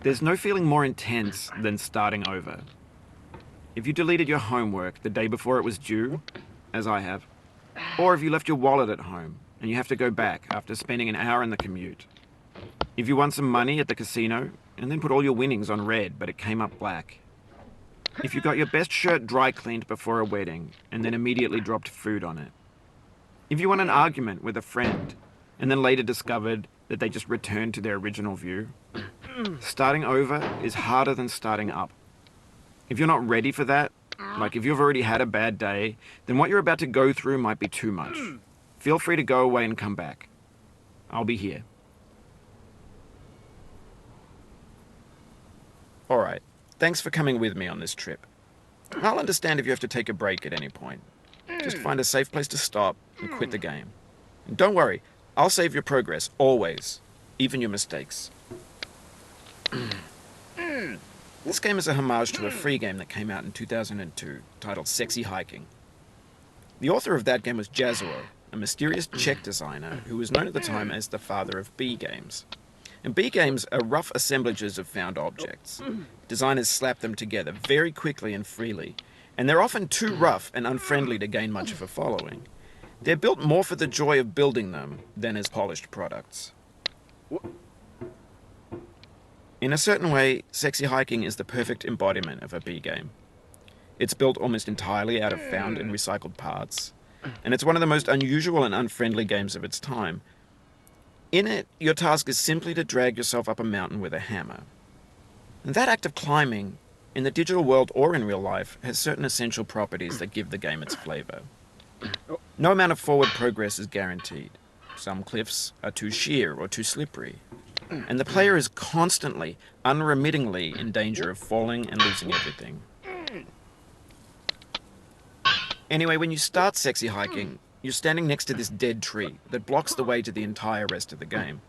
There's no feeling more intense than starting over. If you deleted your homework the day before it was due, as I have, or if you left your wallet at home and you have to go back after spending an hour in the commute. If you won some money at the casino and then put all your winnings on red but it came up black. If you got your best shirt dry cleaned before a wedding and then immediately dropped food on it. If you won an argument with a friend and then later discovered that they just returned to their original view. Starting over is harder than starting up. If you're not ready for that, like if you've already had a bad day, then what you're about to go through might be too much. Feel free to go away and come back. I'll be here. Alright, thanks for coming with me on this trip. I'll understand if you have to take a break at any point. Just find a safe place to stop and quit the game. And don't worry, I'll save your progress, always. Even your mistakes. This game is a homage to a free game that came out in 2002, titled Sexy Hiking. The author of that game was Jazzuo, a mysterious Czech designer who was known at the time as the father of B games. And B games are rough assemblages of found objects. Designers slap them together very quickly and freely, and they're often too rough and unfriendly to gain much of a following. They're built more for the joy of building them than as polished products. In a certain way, Sexy Hiking is the perfect embodiment of a B game. It's built almost entirely out of found and recycled parts, and it's one of the most unusual and unfriendly games of its time. In it, your task is simply to drag yourself up a mountain with a hammer. And that act of climbing, in the digital world or in real life, has certain essential properties that give the game its flavor. No amount of forward progress is guaranteed. Some cliffs are too sheer or too slippery. And the player is constantly, unremittingly in danger of falling and losing everything. Anyway, when you start Sexy Hiking, you're standing next to this dead tree that blocks the way to the entire rest of the game.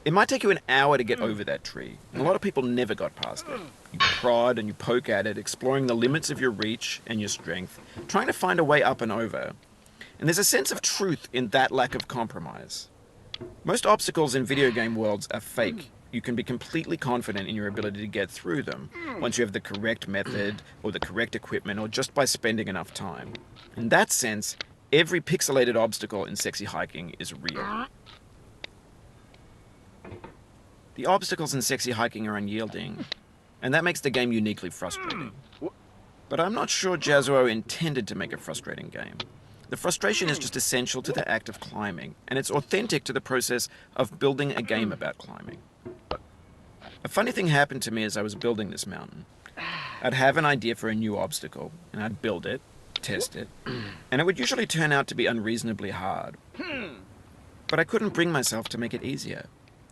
It might take you an hour to get over that tree, and a lot of people never got past it. You prod and you poke at it, exploring the limits of your reach and your strength, trying to find a way up and over. And there's a sense of truth in that lack of compromise. Most obstacles in video game worlds are fake. You can be completely confident in your ability to get through them once you have the correct method or the correct equipment or just by spending enough time. In that sense, every pixelated obstacle in Sexy Hiking is real. The obstacles in Sexy Hiking are unyielding, and that makes the game uniquely frustrating. But I'm not sure Jazzuo intended to make a frustrating game. The frustration is just essential to the act of climbing, and it's authentic to the process of building a game about climbing. A funny thing happened to me as I was building this mountain. I'd have an idea for a new obstacle, and I'd build it, test it, and it would usually turn out to be unreasonably hard. But I couldn't bring myself to make it easier.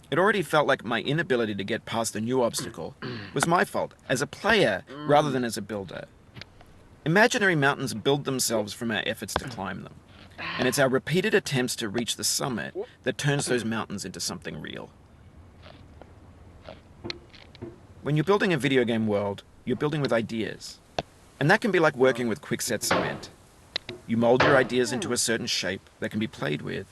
It already felt like my inability to get past the new obstacle was my fault, as a player rather than as a builder. Imaginary mountains build themselves from our efforts to climb them, and it's our repeated attempts to reach the summit that turns those mountains into something real. When you're building a video game world, you're building with ideas, and that can be like working with quickset cement. You mold your ideas into a certain shape that can be played with,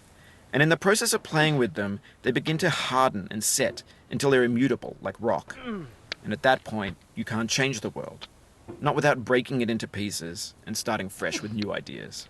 and in the process of playing with them, they begin to harden and set until they're immutable, like rock. And at that point, you can't change the world. Not without breaking it into pieces and starting fresh with new ideas.